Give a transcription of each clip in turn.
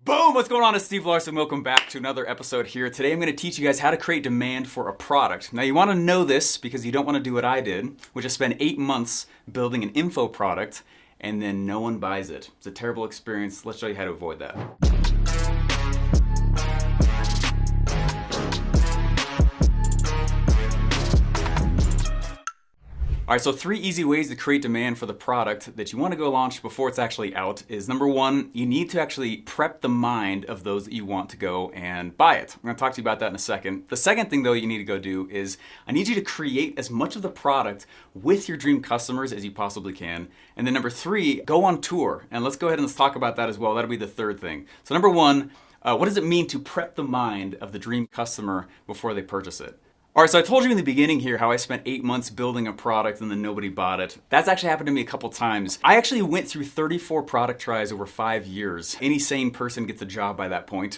Boom! What's going on? It's Steve Larsen. Welcome back to another episode here. Today I'm going to teach you guys how to create demand for a product. Now you want to know this because you don't want to do what I did, which is spend 8 months building an info product and then no one buys it. It's a terrible experience. Let's show you how to avoid that. All right, so 3 easy ways to create demand for the product that you want to go launch before it's actually out is number 1, you need to actually prep the mind of those that you want to go and buy it. I'm going to talk to you about that in a second. The second thing though you need to go do is I need you to create as much of the product with your dream customers as you possibly can. And then number 3, go on tour. And let's go ahead and let's talk about that as well. That'll be the third thing. So number 1, what does it mean to prep the mind of the dream customer before they purchase it? All right, so I told you in the beginning here how I spent 8 months building a product and then nobody bought it. That's actually happened to me a couple times. I actually went through 34 product tries over 5 years. Any sane person gets a job by that point.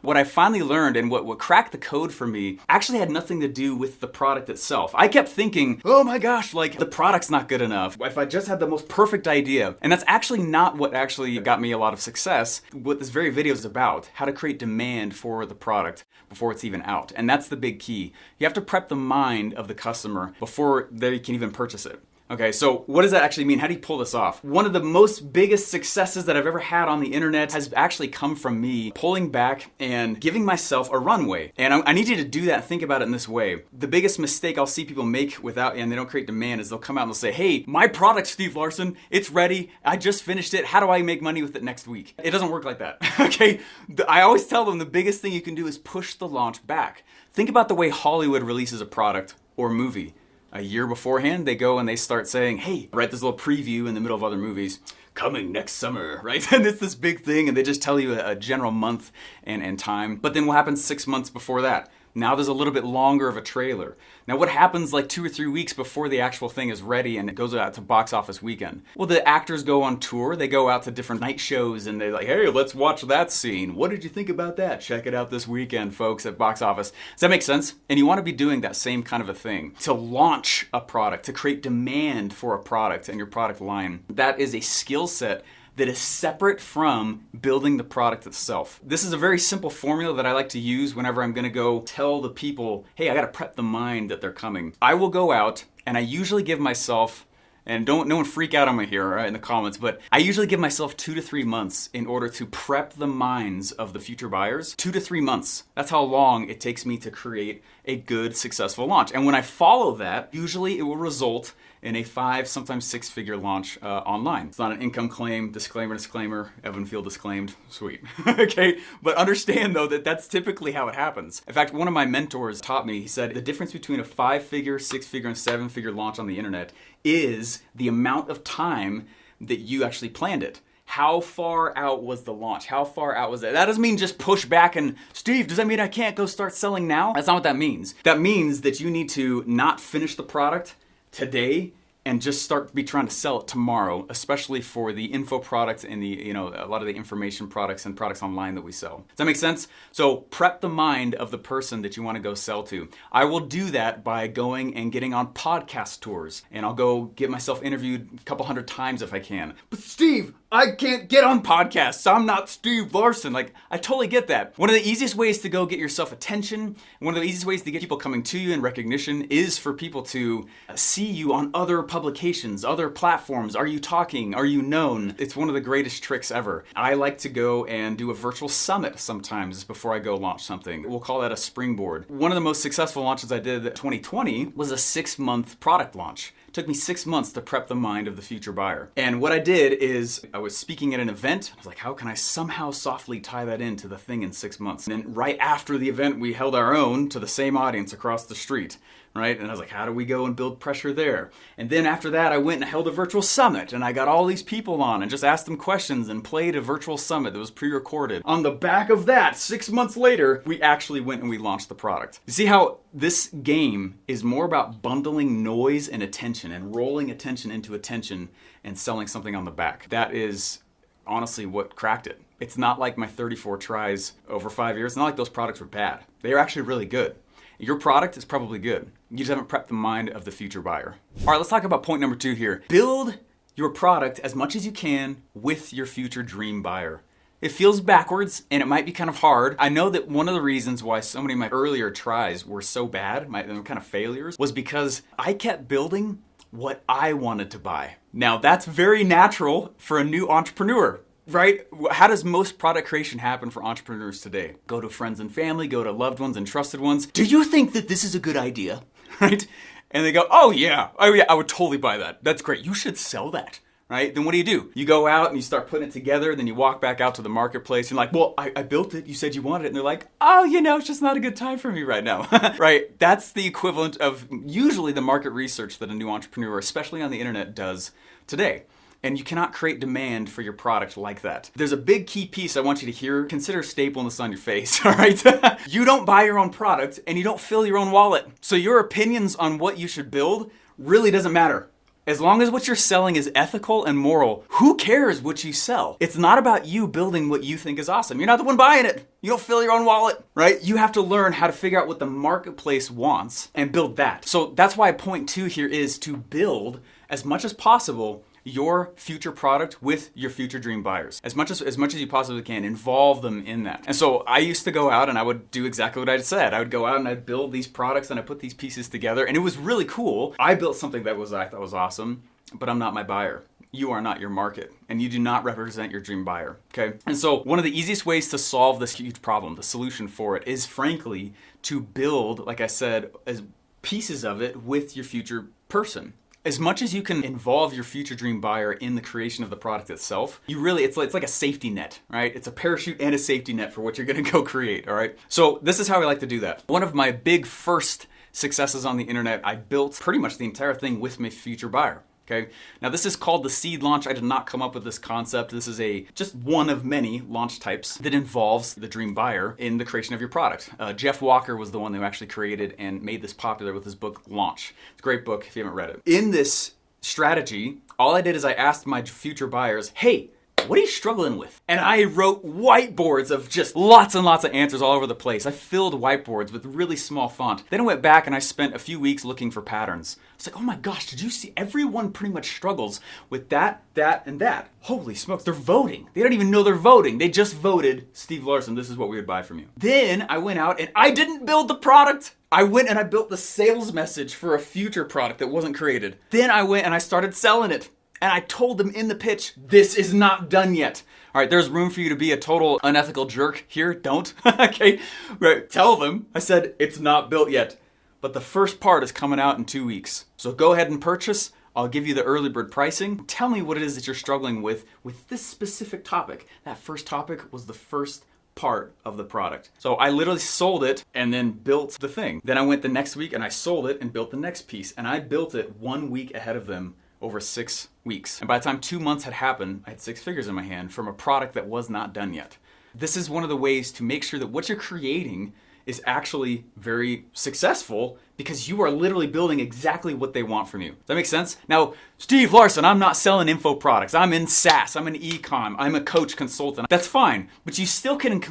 What I finally learned and what cracked the code for me actually had nothing to do with the product itself. I kept thinking, oh my gosh, like the product's not good enough. If I just had the most perfect idea. And that's actually not what actually got me a lot of success. What this very video is about, how to create demand for the product before it's even out. And that's the big key. You have to prep the mind of the customer before they can even purchase it. Okay, so what does that actually mean? How do you pull this off? One of the most biggest successes that I've ever had on the internet has actually come from me pulling back and giving myself a runway. And I need you to do that and think about it in this way. The biggest mistake I'll see people make and they don't create demand is they'll come out and they'll say, hey, my product, Steve Larsen, it's ready. I just finished it. How do I make money with it next week? It doesn't work like that, okay? I always tell them the biggest thing you can do is push the launch back. Think about the way Hollywood releases a product or movie. A year beforehand, they go and they start saying, hey, write this little preview in the middle of other movies, coming next summer, right? And it's this big thing and they just tell you a general month and time. But then what happens 6 months before that? Now there's a little bit longer of a trailer. Now what happens like 2 or 3 weeks before the actual thing is ready and it goes out to box office weekend? Well, the actors go on tour, they go out to different night shows and they're like, hey, let's watch that scene. What did you think about that? Check it out this weekend, folks, at box office. Does that make sense? And you want to be doing that same kind of a thing to launch a product, to create demand for a product and your product line. That is a skill set that is separate from building the product itself. This is a very simple formula that I like to use whenever I'm gonna go tell the people, hey, I gotta prep the mind that they're coming. I will go out and I usually give myself, and no one freak out on me here right, in the comments, but I usually give myself 2 to 3 months in order to prep the minds of the future buyers. 2 to 3 months. That's how long it takes me to create a good, successful launch. And when I follow that, usually it will result in a 5, sometimes 6-figure launch online. It's not an income claim, disclaimer, Evan Field disclaimed, sweet. Okay, but understand though that that's typically how it happens. In fact, one of my mentors taught me, he said, the difference between a 5-figure, 6-figure, and 7-figure launch on the internet is the amount of time that you actually planned it. How far out was the launch? How far out was it? That doesn't mean just push back and, Steve, does that mean I can't go start selling now? That's not what that means. That means that you need to not finish the product today and just start trying to sell it tomorrow, especially for the info products and the, a lot of the information products and products online that we sell. Does that make sense? So prep the mind of the person that you want to go sell to. I will do that by going and getting on podcast tours, and I'll go get myself interviewed a couple hundred times if I can. But Steve, I can't get on podcasts. I'm not Steve Larsen. Like, I totally get that. One of the easiest ways to go get yourself attention, one of the easiest ways to get people coming to you and recognition is for people to see you on other publications, other platforms. Are you talking? Are you known? It's one of the greatest tricks ever. I like to go and do a virtual summit sometimes before I go launch something. We'll call that a springboard. One of the most successful launches I did in 2020 was a 6-month product launch. It took me 6 months to prep the mind of the future buyer. And what I did is I was speaking at an event. I was like, how can I somehow softly tie that into the thing in 6 months? And then right after the event, we held our own to the same audience across the street. Right? And I was like, how do we go and build pressure there? And then after that, I went and held a virtual summit and I got all these people on and just asked them questions and played a virtual summit that was pre-recorded. On the back of that, 6 months later, we actually went and we launched the product. You see how this game is more about bundling noise and attention and rolling attention into attention and selling something on the back. That is honestly what cracked it. It's not like my 34 tries over 5 years. It's not like those products were bad. They are actually really good. Your product is probably good. You just haven't prepped the mind of the future buyer. All right, let's talk about point number 2 here. Build your product as much as you can with your future dream buyer. It feels backwards and it might be kind of hard. I know that one of the reasons why so many of my earlier tries were so bad, my kind of failures, was because I kept building what I wanted to buy. Now that's very natural for a new entrepreneur, right? How does most product creation happen for entrepreneurs today? Go to friends and family, go to loved ones and trusted ones. Do you think that this is a good idea? Right? And they go, oh yeah, I would totally buy that. That's great. You should sell that. Right? Then what do? You go out and you start putting it together, then you walk back out to the marketplace and you're like, well, I built it. You said you wanted it. And they're like, oh, it's just not a good time for me right now. Right? That's the equivalent of usually the market research that a new entrepreneur, especially on the internet, does today. And you cannot create demand for your product like that. There's a big key piece I want you to hear. Consider stapling this on your face, all right? You don't buy your own product and you don't fill your own wallet. So your opinions on what you should build really doesn't matter. As long as what you're selling is ethical and moral, who cares what you sell? It's not about you building what you think is awesome. You're not the one buying it. You don't fill your own wallet, right? You have to learn how to figure out what the marketplace wants and build that. So that's why point 2 here is to build as much as possible your future product with your future dream buyers. As much as you possibly can, involve them in that. And so I used to go out and I would do exactly what I said. I would go out and I'd build these products and I put these pieces together and it was really cool. I built something that I thought was awesome, but I'm not my buyer. You are not your market and you do not represent your dream buyer, okay? And so one of the easiest ways to solve this huge problem, the solution for it, is frankly to build, like I said, as pieces of it with your future person. As much as you can involve your future dream buyer in the creation of the product itself, it's like a safety net, right? It's a parachute and a safety net for what you're gonna go create, all right? So this is how I like to do that. One of my big first successes on the internet, I built pretty much the entire thing with my future buyer. Okay. Now this is called the seed launch. I did not come up with this concept. This is just one of many launch types that involves the dream buyer in the creation of your product. Jeff Walker was the one who actually created and made this popular with his book Launch. It's a great book if you haven't read it. In this strategy, all I did is I asked my future buyers, hey, what are you struggling with? And I wrote whiteboards of just lots and lots of answers all over the place. I filled whiteboards with really small font. Then I went back and I spent a few weeks looking for patterns. It's like, oh my gosh, did you see? Everyone pretty much struggles with that, and that. Holy smokes, they're voting. They don't even know they're voting. They just voted, Steve Larsen, this is what we would buy from you. Then I went out and I didn't build the product. I went and I built the sales message for a future product that wasn't created. Then I went and I started selling it. And I told them in the pitch, this is not done yet. All right, there's room for you to be a total unethical jerk here. Don't, okay? Right, tell them, I said, it's not built yet. But the first part is coming out in 2 weeks. So go ahead and purchase. I'll give you the early bird pricing. Tell me what it is that you're struggling with this specific topic. That first topic was the first part of the product. So I literally sold it and then built the thing. Then I went the next week and I sold it and built the next piece. And I built it 1 week ahead of them over 6 weeks. And by the time 2 months had happened, I had 6 figures in my hand from a product that was not done yet. This is one of the ways to make sure that what you're creating is actually very successful because you are literally building exactly what they want from you. Does that make sense? Now, Steve Larsen, I'm not selling info products. I'm in SaaS, I'm an e-com, I'm a coach consultant. That's fine, but you still can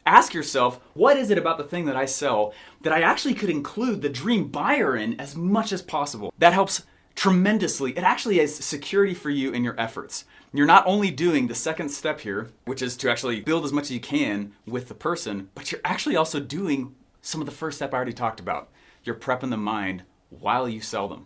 ask yourself, what is it about the thing that I sell that I actually could include the dream buyer in as much as possible? That helps tremendously. It actually is security for you in your efforts. You're not only doing the second step here, which is to actually build as much as you can with the person, but you're actually also doing some of the first step I already talked about. You're prepping the mind while you sell them.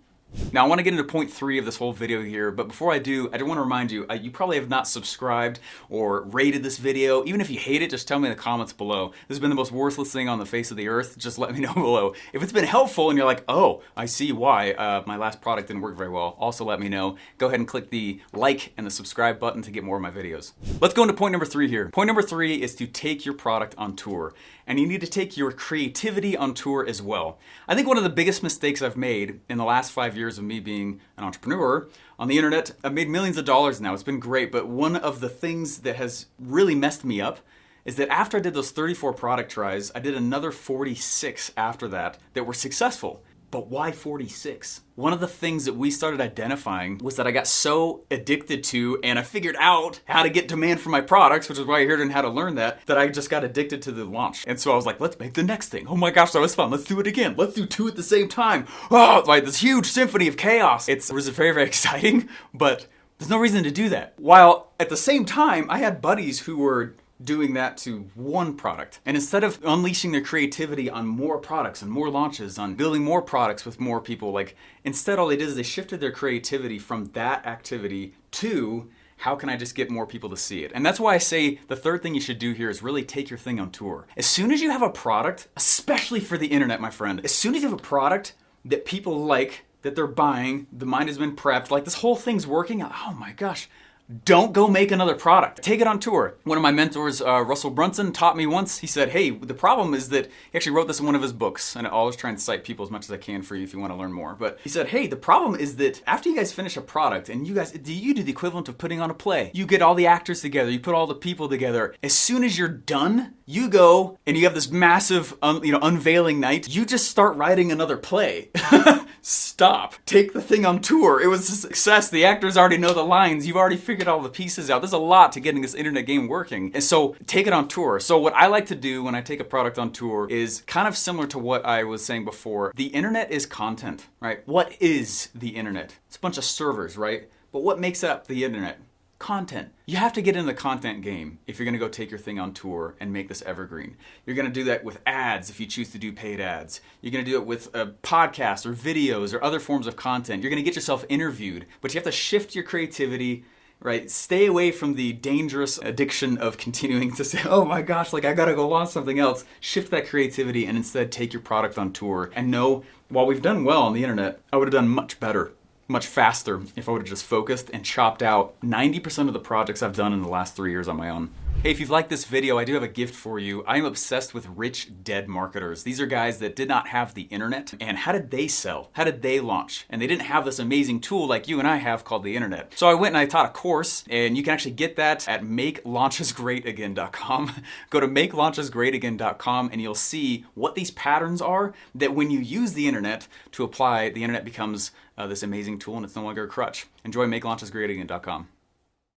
Now I want to get into point 3 of this whole video here, but before I do want to remind you, you probably have not subscribed or rated this video. Even if you hate it, just tell me in the comments below. This has been the most worthless thing on the face of the earth. Just let me know below. If it's been helpful and you're like, oh, I see why my last product didn't work very well, also let me know. Go ahead and click the like and the subscribe button to get more of my videos. Let's go into point number 3 here. Point number 3 is to take your product on tour. And you need to take your creativity on tour as well. I think one of the biggest mistakes I've made in the last 5 years of me being an entrepreneur on the internet, I've made millions of dollars now. It's been great, but one of the things that has really messed me up is that after I did those 34 product tries, I did another 46 after that were successful. But why 46? One of the things that we started identifying was that I got so addicted to, and I figured out how to get demand for my products, which is why you're here and how to learn that I just got addicted to the launch. And so I was like, let's make the next thing. Oh my gosh, that was fun. Let's do it again. Let's do 2 at the same time. Oh, it's like this huge symphony of chaos. It was very, very exciting, but There's no reason to do that. While at the same time, I had buddies who were doing that to one product. And instead of unleashing their creativity on more products and more launches, on building more products with more people, like instead all they did is they shifted their creativity from that activity to how can I just get more people to see it? And that's why I say the third thing you should do here is really take your thing on tour. As soon as you have a product, especially for the internet, my friend, as soon as you have a product that people like, that they're buying, the mind has been prepped, like this whole thing's working, oh my gosh, don't go make another product. Take it on tour. One of my mentors, Russell Brunson, taught me once. He said, hey, the problem is that he actually wrote this in one of his books, and I always try and cite people as much as I can for you if you want to learn more. But he said, hey, the problem is that after you guys finish a product and you do the equivalent of putting on a play. You get all the actors together, you put all the people together. As soon as you're done, you go and you have this massive unveiling night. You just start writing another play. Stop. Take the thing on tour. It was a success. The actors already know the lines. You've already figured all the pieces out. There's a lot to getting this internet game working. And so take it on tour. So what I like to do when I take a product on tour is kind of similar to what I was saying before. The internet is content, right? What is the internet? It's a bunch of servers, right? But what makes up the internet? Content. You have to get in the content game if you're going to go take your thing on tour and make this evergreen. You're going to do that with ads if you choose to do paid ads. You're going to do it with podcasts or videos or other forms of content. You're going to get yourself interviewed, but you have to shift your creativity, right? Stay away from the dangerous addiction of continuing to say, oh my gosh, like I got to go launch something else. Shift that creativity and instead take your product on tour. And know, while we've done well on the internet, I would have done much better, much faster if I would have just focused and chopped out 90% of the projects I've done in the last 3 years on my own. Hey, if you've liked this video, I do have a gift for you. I am obsessed with rich, dead marketers. These are guys that did not have the internet. And how did they sell? How did they launch? And they didn't have this amazing tool like you and I have called the internet. So I went and I taught a course, and you can actually get that at makelaunchesgreatagain.com. Go to makelaunchesgreatagain.com and you'll see what these patterns are that when you use the internet to apply, the internet becomes this amazing tool and it's no longer a crutch. Enjoy makelaunchesgreatagain.com.